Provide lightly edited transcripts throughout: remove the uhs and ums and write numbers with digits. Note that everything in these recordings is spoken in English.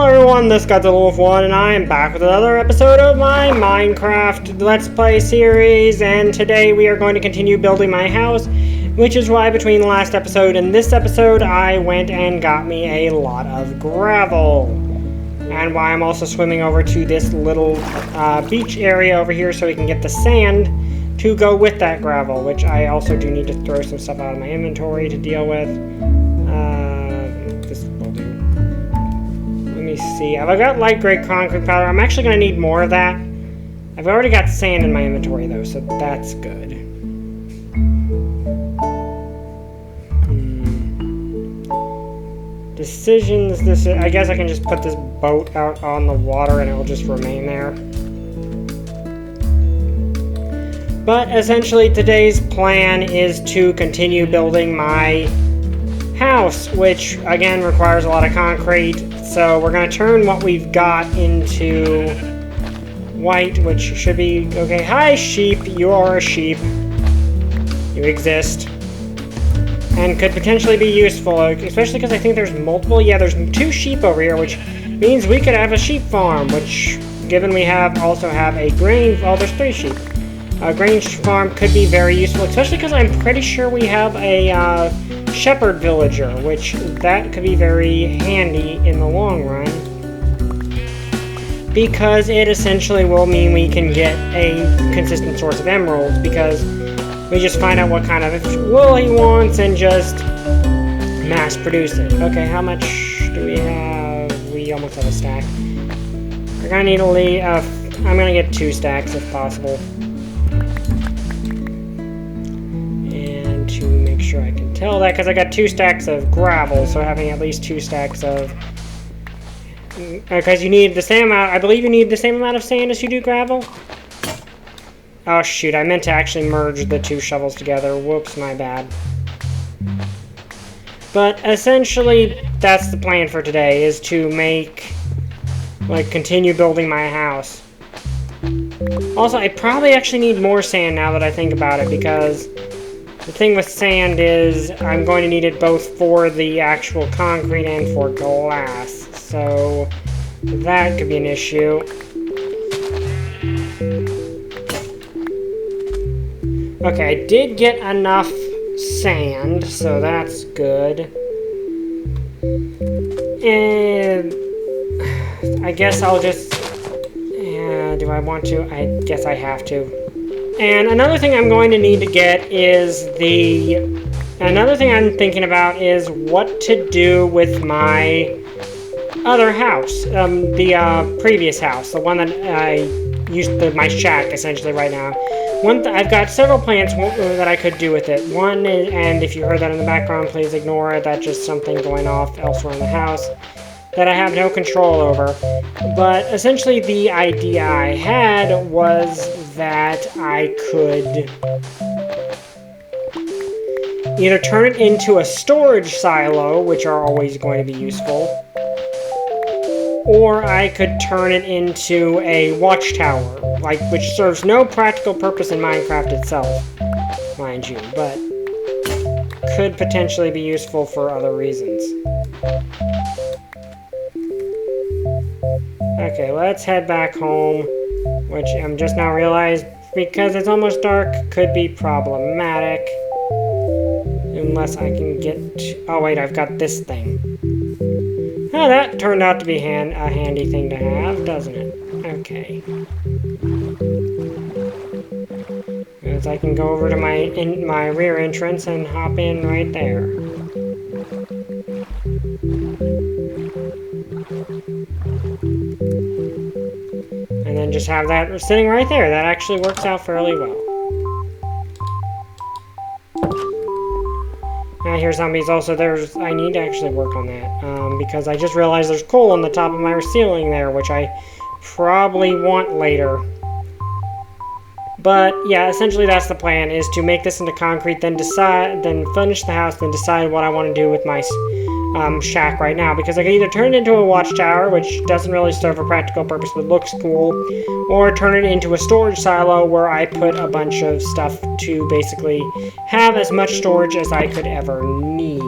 Hello everyone, this is Godzillawolf1, and I am back with another episode of my Minecraft Let's Play series, and today we are going to continue building my house, which is why between the last episode and this episode, I went and got me a lot of gravel. And why I'm also swimming over to this little beach area over here so we can get the sand to go with that gravel, which I also do need to throw some stuff out of my inventory to deal with. This will do. Let me see. I've got light gray concrete powder. I'm actually going to need more of that. I've already got sand in my inventory though, so that's good. Decisions. I guess I can just put this boat out on the water and it'll just remain there. But essentially today's plan is to continue building my house, which again requires a lot of concrete. So we're going to turn what we've got into white, which should be okay. Hi sheep, you are a sheep. You exist. And could potentially be useful, especially because I think there's multiple. Yeah, there's 2 sheep over here, which means we could have a sheep farm, which, given we also have a grain, well, there's 3 sheep. A grain farm could be very useful, especially because I'm pretty sure we have a shepherd villager, which that could be very handy in the long run. Because it essentially will mean we can get a consistent source of emeralds, because we just find out what kind of wool he wants and just mass produce it. Okay, how much do we have? We almost have a stack. We're gonna need I'm gonna get 2 stacks if possible. And to make sure I can tell that, because I got 2 stacks of gravel, so having at least 2 stacks of... Because you need the same amount, I believe you need the same amount of sand as you do gravel. Oh shoot, I meant to actually merge the 2 shovels together. Whoops, my bad. But essentially, that's the plan for today, is to continue building my house. Also, I probably actually need more sand now that I think about it, because the thing with sand is I'm going to need it both for the actual concrete and for glass. So that could be an issue. Okay, I did get enough sand, so that's good. And I guess I'll just... do I want to? I guess I have to. And another thing I'm going to need to get is Another thing I'm thinking about is what to do with my other house. The previous house. The one that I used my shack, essentially, right now. I've got several plans that I could do with it. One is, and if you heard that in the background, please ignore it. That's just something going off elsewhere in the house that I have no control over. But essentially the idea I had was that I could either turn it into a storage silo, which are always going to be useful, or I could turn it into a watchtower, which serves no practical purpose in Minecraft itself, mind you, but could potentially be useful for other reasons. Okay, let's head back home, which I'm just now realized, because it's almost dark, could be problematic. Unless I can get... Oh wait, I've got this thing. Oh, that turned out to be a handy thing to have, doesn't it? Okay. Because I can go over to my rear entrance and hop in right there. And then just have that sitting right there. That actually works out fairly well. I hear zombies. Also, I need to actually work on that, because I just realized there's coal on the top of my ceiling there, which I probably want later. But yeah, essentially that's the plan, is to make this into concrete, then finish the house, then decide what I want to do with my shack right now, because I can either turn it into a watchtower, which doesn't really serve a practical purpose but looks cool, or turn it into a storage silo where I put a bunch of stuff to basically have as much storage as I could ever need,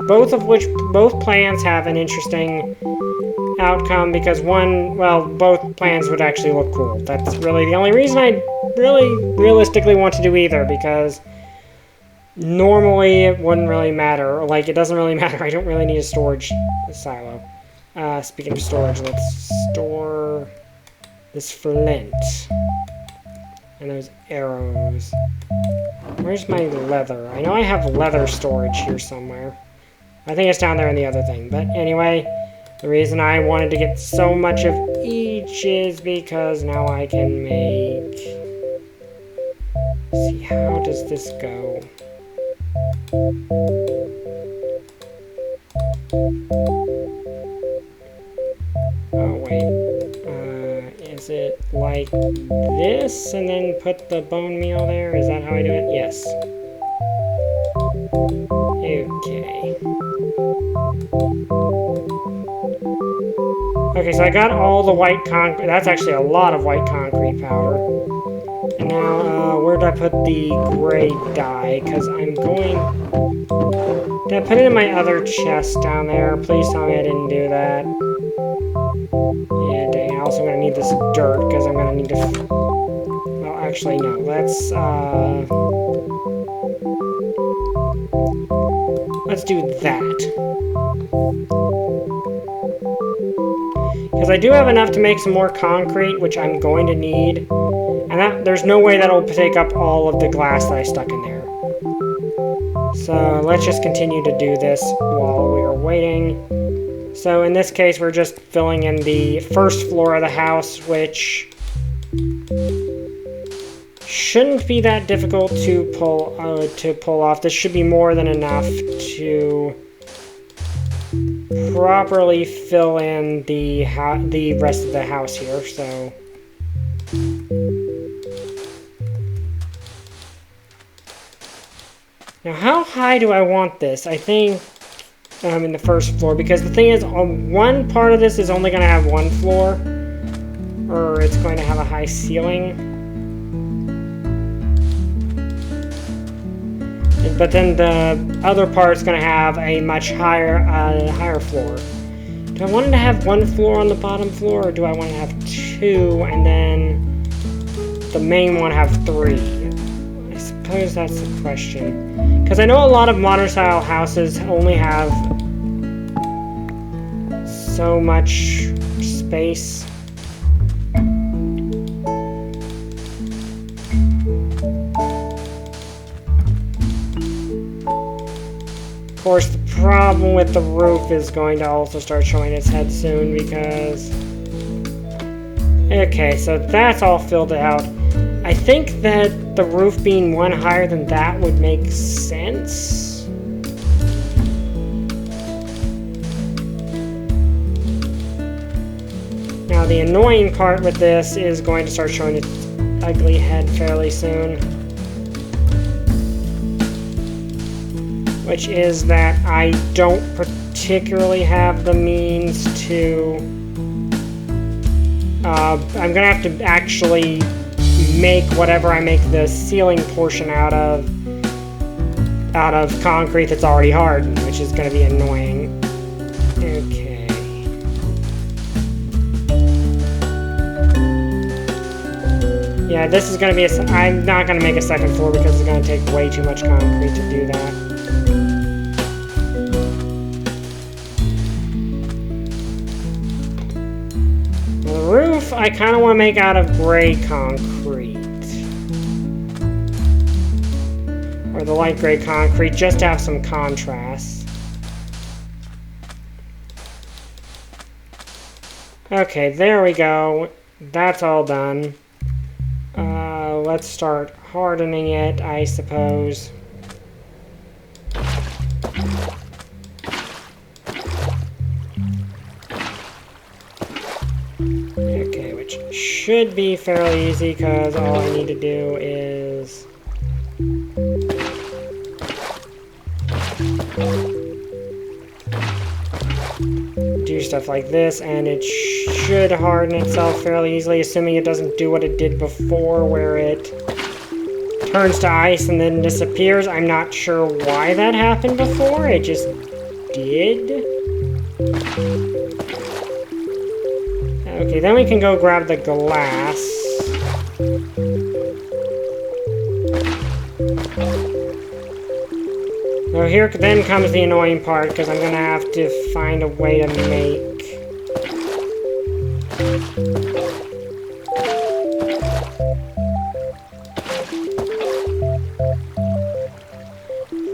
both plans have an interesting outcome because both plans would actually look cool. That's really the only reason I really realistically want to do either, because normally it wouldn't really matter. Like, it doesn't really matter. I don't really need a storage silo. Speaking of storage, let's store this flint. And those arrows. Where's my leather? I know I have leather storage here somewhere. I think it's down there in the other thing. But anyway, the reason I wanted to get so much of each is because now I can make... Let's see, how does this go? Oh, wait. Is it like this and then put the bone meal there? Is that how I do it? Yes. Okay. Okay, so I got all the white concrete. That's actually a lot of white concrete powder. And now, where did I put the gray dye? Because I'm going... Did I put it in my other chest down there? Please tell me I didn't do that. Yeah, dang. I'm also going to need this dirt, because I'm going to need to... Well, actually, no. Let's do that. Because I do have enough to make some more concrete, which I'm going to need. And there's no way that'll take up all of the glass that I stuck in there. So let's just continue to do this while we're waiting. So in this case, we're just filling in the first floor of the house, which shouldn't be that difficult to pull off. This should be more than enough to properly fill in the rest of the house here. So now, how high do I want this? I think in the first floor, because the thing is, one part of this is only going to have one floor, or it's going to have a high ceiling. But then the other part's going to have a much higher floor. Do I want it to have one floor on the bottom floor, or do I want to have two, and then the main one have three? I suppose that's the question. Because I know a lot of modern-style houses only have so much space. Of course, the problem with the roof is going to also start showing its head soon because... Okay, so that's all filled out. I think that the roof being one higher than that would make sense. Now, the annoying part with this is going to start showing its ugly head fairly soon. Which is that I don't particularly have the means to... I'm gonna have to actually make whatever I make the ceiling portion out of concrete that's already hardened, which is gonna be annoying. Okay. Yeah, this is gonna be I'm not gonna make a second floor because it's gonna take way too much concrete to do that. Roof, I kind of want to make out of gray concrete. Or the light gray concrete, just to have some contrast. Okay, there we go. That's all done. Let's start hardening it, I suppose. Okay, which should be fairly easy because all I need to do is do stuff like this, and it should harden itself fairly easily, assuming it doesn't do what it did before, where it turns to ice and then disappears. I'm not sure why that happened before, it just did. Okay, then we can go grab the glass. So here then comes the annoying part, because I'm going to have to find a way to make...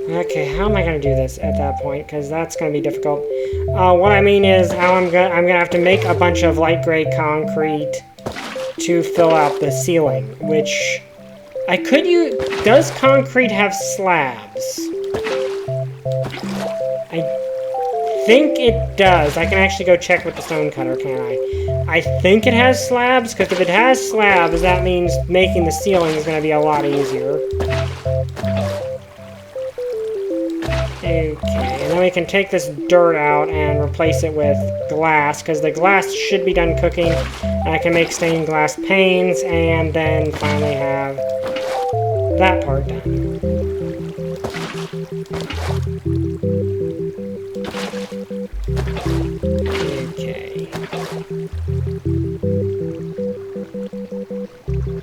Okay, how am I going to do this at that point? Because that's going to be difficult. What I mean is how I'm gonna have to make a bunch of light gray concrete to fill out the ceiling, which I could use. Does concrete have slabs? I think it does. I can actually go check with the stone cutter, can't I? I think it has slabs, because if it has slabs, that means making the ceiling is going to be a lot easier. Okay, and then we can take this dirt out and replace it with glass, because the glass should be done cooking. And I can make stained glass panes, and then finally have that part done. Okay.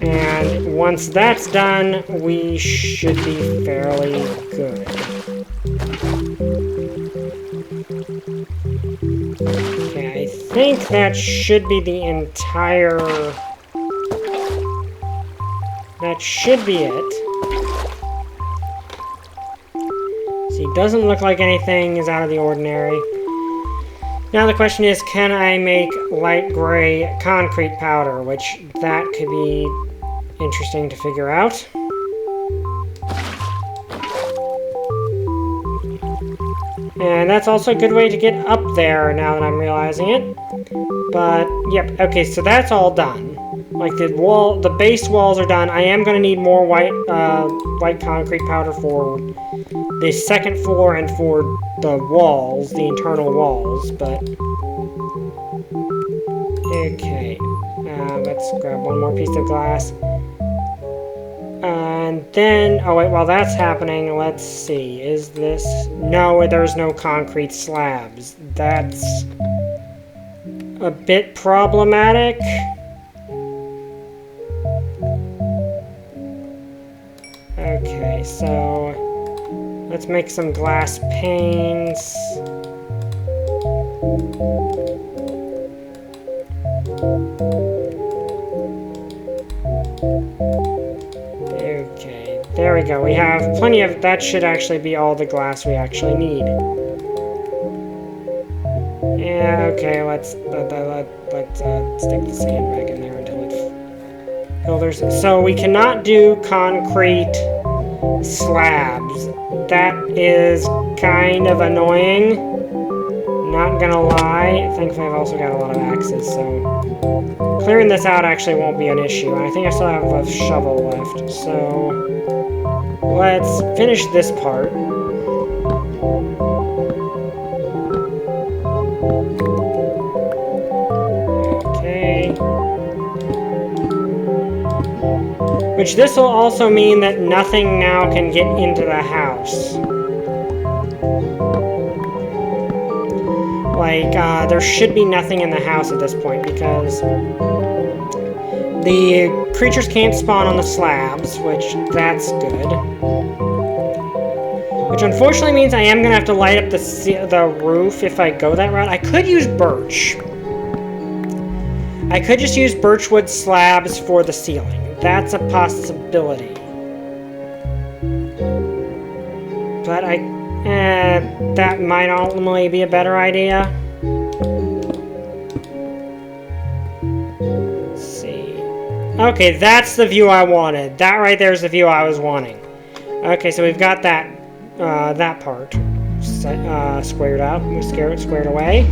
And once that's done, we should be fairly good. Okay, I think that should be the entire... That should be it. See, doesn't look like anything is out of the ordinary. Now the question is, can I make light gray concrete powder? Which, that could be interesting to figure out. And that's also a good way to get up there, now that I'm realizing it. But, yep, okay, so that's all done. Like, the base walls are done. I am going to need more white concrete powder for the second floor and for the walls, the internal walls, but... Okay, let's grab one more piece of glass. And then, oh wait, while that's happening, let's see, is this... No, there's no concrete slabs. That's a bit problematic. Okay, so let's make some glass panes. Okay, there we go. We have plenty of... That should actually be all the glass we actually need. Yeah, okay, let's stick the sand back in there until it filters. So we cannot do concrete slabs. That is kind of annoying. Not gonna lie. Thankfully, I've also got a lot of axes, so clearing this out actually won't be an issue. And I think I still have a shovel left, so let's finish this part. Okay. Which this will also mean that nothing now can get into the house. Like, there should be nothing in the house at this point, because the creatures can't spawn on the slabs, which, that's good. Which unfortunately means I am going to have to light up the roof if I go that route. I could use birch. I could just use birchwood slabs for the ceiling. That's a possibility. But that might ultimately be a better idea. Let's see. Okay, that's the view I wanted. That right there is the view I was wanting. Okay, so we've got that that part squared out. We squared away.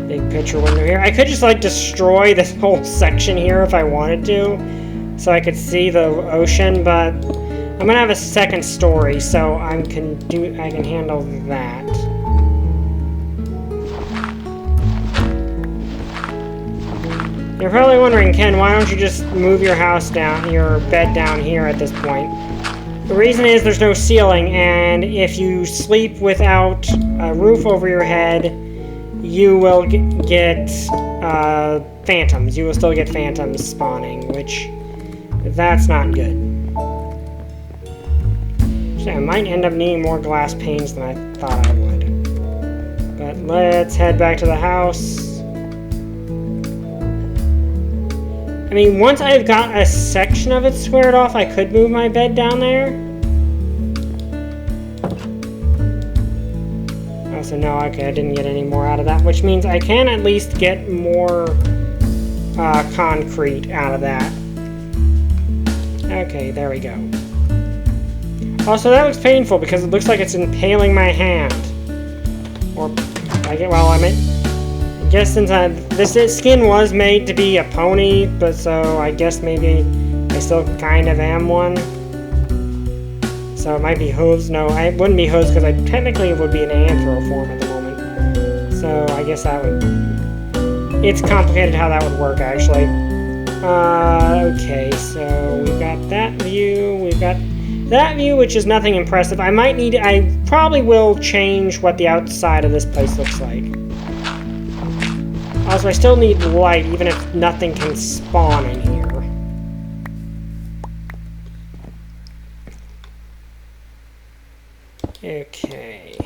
Big picture window here. I could just like destroy this whole section here if I wanted to, so I could see the ocean, but I'm gonna have a second story, so I can handle that. You're probably wondering, Ken, why don't you just move your house down, your bed down here at this point? The reason is there's no ceiling, and if you sleep without a roof over your head, you will get phantoms. You will still get phantoms spawning, which that's not good. So I might end up needing more glass panes than I thought I would. But let's head back to the house. I mean, once I've got a section of it squared off, I could move my bed down there. Oh, so no, okay, I didn't get any more out of that, which means I can at least get more concrete out of that. Okay, there we go. Also, that looks painful because it looks like it's impaling my hand. Or, I guess since this skin was made to be a pony, but so I guess maybe I still kind of am one. So it might be hooves. No, it wouldn't be hooves because I technically would be an anthro form at the moment. So I guess that would... It's complicated how that would work, actually. Okay, so we've got that view. We've got that view, which is nothing impressive. I probably will change what the outside of this place looks like. Also, I still need light, even if nothing can spawn in here. Okay.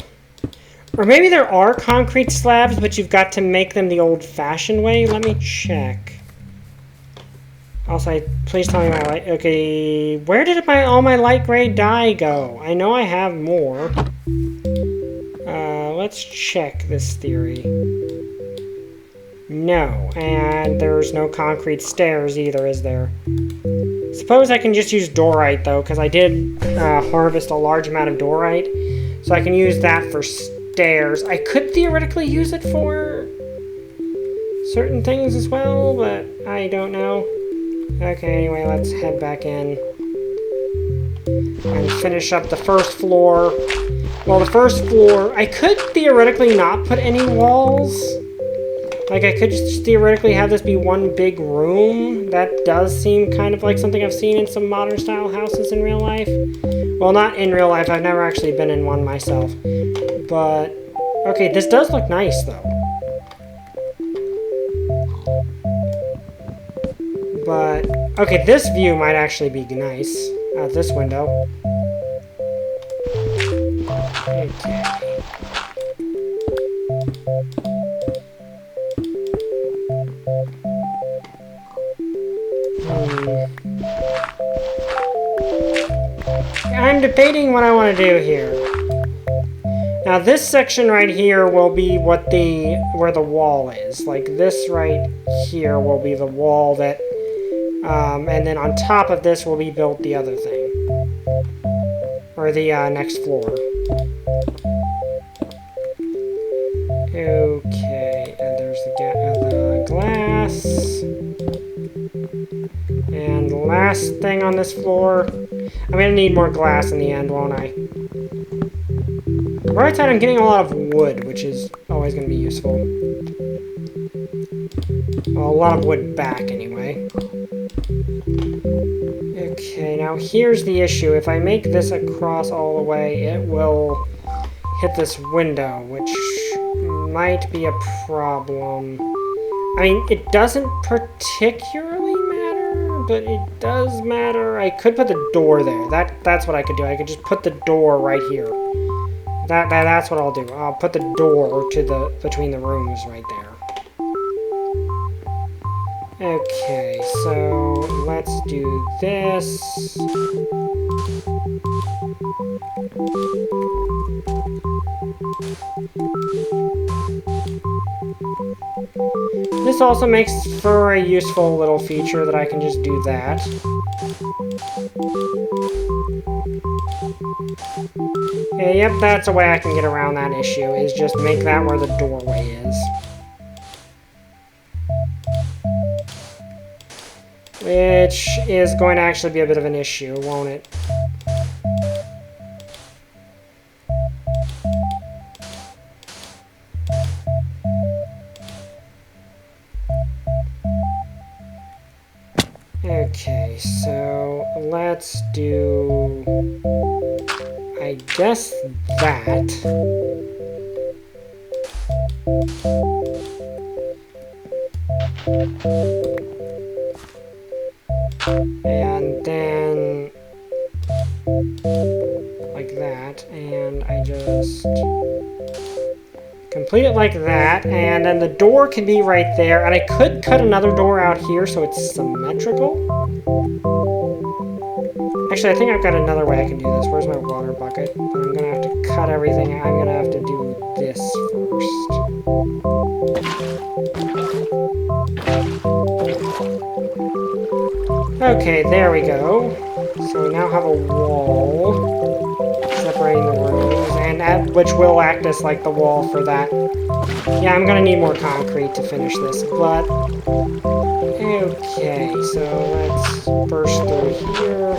Or maybe there are concrete slabs, but you've got to make them the old-fashioned way? Let me check. Also, please tell me my light... Okay, where did all my light gray dye go? I know I have more. Let's check this theory. No, and there's no concrete stairs either, is there? Suppose I can just use dorite, though, because I did harvest a large amount of dorite. So I can use that for stairs. I could theoretically use it for certain things as well, but I don't know. Okay, anyway, let's head back in and finish up the first floor. Well, the first floor, I could theoretically not put any walls. Like, I could just theoretically have this be one big room. That does seem kind of like something I've seen in some modern-style houses in real life. Well, not in real life. I've never actually been in one myself. But, okay, this does look nice, though. But, okay, this view might actually be nice. Out this window. Okay. I'm debating what I want to do here. Now this section right here will be where the wall is. Like this right here will be the wall that, and then on top of this will be built the other thing. Or the next floor. Okay, and there's the glass. And the last thing on this floor. I'm gonna need more glass in the end, won't I? Right side, I'm getting a lot of wood, which is always gonna be useful. Well, a lot of wood back, anyway. Okay, now here's the issue. If I make this across all the way, it will hit this window, which might be a problem. I mean, it doesn't particularly matter, but it does matter. I could put the door there. That's what I could do. I could just put the door right here. That's what I'll do. I'll put the door to between the rooms right there. Okay, so let's do this. This also makes for a useful little feature that I can just do that. Okay, yep, that's a way I can get around that issue, is just make that where the doorway is. Which is going to actually be a bit of an issue, won't it? Okay, so let's do guess that. And then like that, and I just complete it like that, and then the door can be right there, and I could cut another door out here so it's symmetrical. Actually, I think I've got another way I can do this. Where's my water bucket? But I'm gonna have to cut everything. I'm gonna have to do this first. Okay, there we go. So we now have a wall separating the rooms, and which will act as like the wall for that. Yeah, I'm gonna need more concrete to finish this, but okay, so let's burst through here.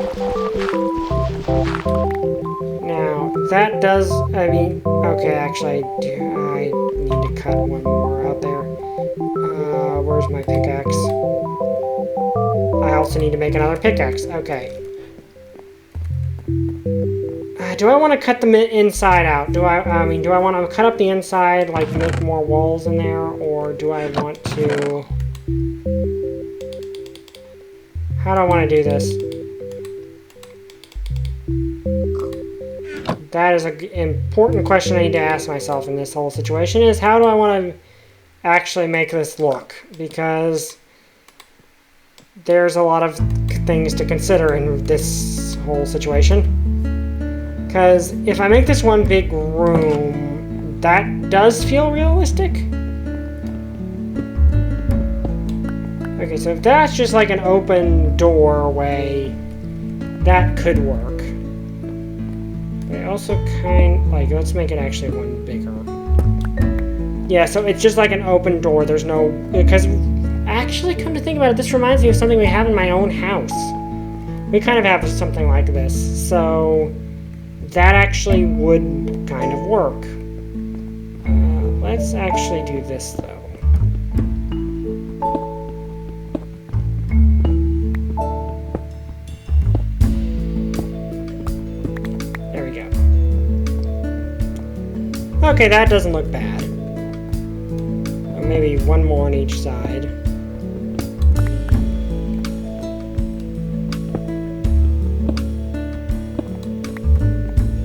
Now, that does, I mean, okay, actually, I need to cut one more out there. Where's my pickaxe? I also need to make another pickaxe, okay. Do I want to cut the inside out? Do I mean, do I want to cut up the inside, like make more walls in there, or do I want to... How do I want to do this? That is an important question I need to ask myself in this whole situation, is how do I want to actually make this look? Because there's a lot of things to consider in this whole situation. Because if I make this one big room, that does feel realistic. Okay, so if that's just like an open doorway, that could work. But I also let's make it actually one bigger. Yeah, so it's just like an open door. There's no, because actually, come to think about it, this reminds me of something we have in my own house. We kind of have something like this, so that actually would kind of work. Let's actually do this, though. There we go. Okay, that doesn't look bad. Or maybe one more on each side.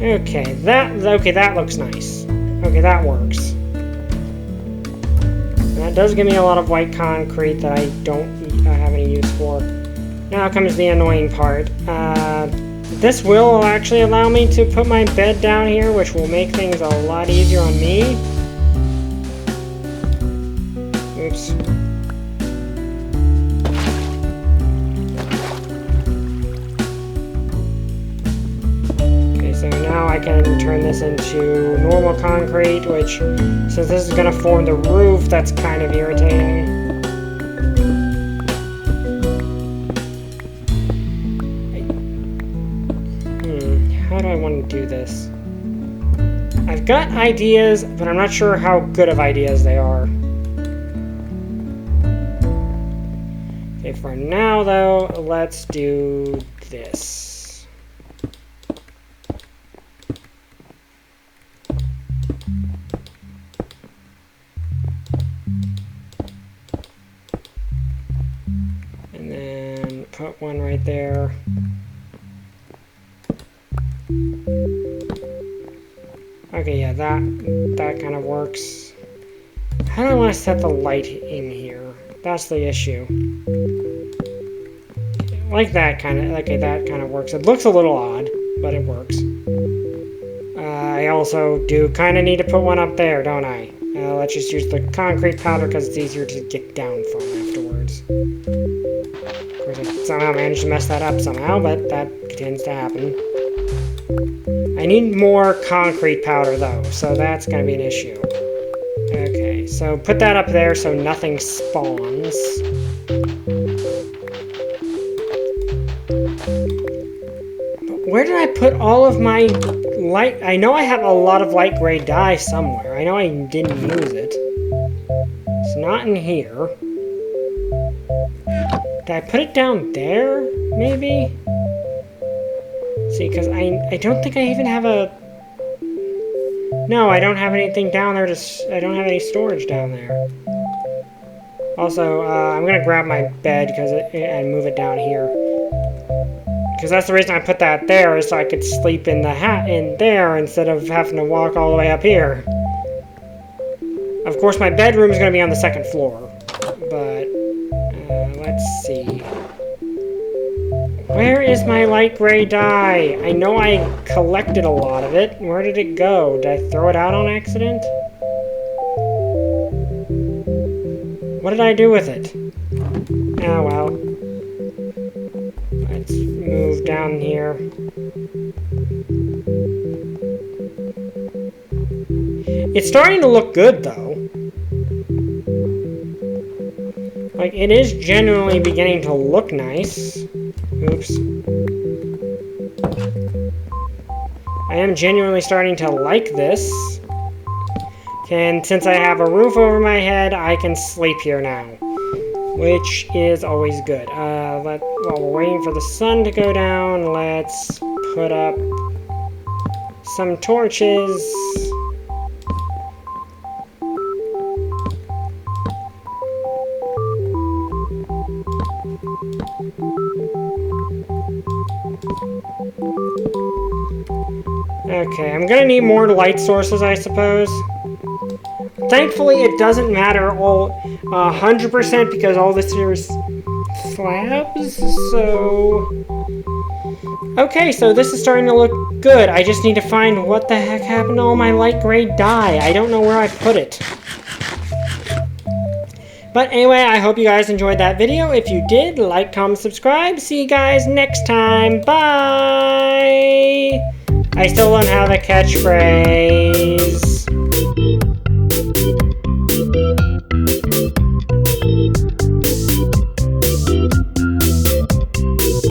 Okay, that looks nice. Okay, that works. And that does give me a lot of white concrete that I don't have any use for. Now comes the annoying part. This will actually allow me to put my bed down here, which will make things a lot easier on me. Oops. So now I can turn this into normal concrete, which, since this is going to form the roof, that's kind of irritating. How do I want to do this? I've got ideas, but I'm not sure how good of ideas they are. Okay, for now, though, let's do this. Put one right there. Okay, yeah, that kind of works. How do I want to set the light in here? That's the issue. Like that kind of, okay, that kind of works. It looks a little odd, but it works. I also do kind of need to put one up there, don't I? Let's just use the concrete powder because it's easier to get down from afterwards. Of course, I somehow managed to mess that up somehow, but that tends to happen. I need more concrete powder, though, so that's going to be an issue. Okay, so put that up there so nothing spawns. But where did I put all of my light? I know I have a lot of light gray dye somewhere. I know I didn't use it. It's not in here. Did I put it down there, maybe? See, because I don't think I even have a No, I don't have anything down there I don't have any storage down there. Also, I'm gonna grab my bed and move it down here. Because that's the reason I put that there, is so I could sleep in there instead of having to walk all the way up here. Of course, my bedroom is gonna be on the second floor. But, let's see. Where is my light gray dye? I know I collected a lot of it. Where did it go? Did I throw it out on accident? What did I do with it? Oh well. Let's move down here. It's starting to look good though. Like, it is genuinely beginning to look nice. Oops. I am genuinely starting to like this. And since I have a roof over my head, I can sleep here now. Which is always good. While we're waiting for the sun to go down, let's put up some torches. Okay, I'm gonna need more light sources, I suppose. Thankfully, it doesn't matter 100% because all this here is slabs, so... Okay, so this is starting to look good. I just need to find what the heck happened to all my light gray dye. I don't know where I put it. But anyway, I hope you guys enjoyed that video. If you did, like, comment, subscribe. See you guys next time. Bye! I still don't have a catchphrase.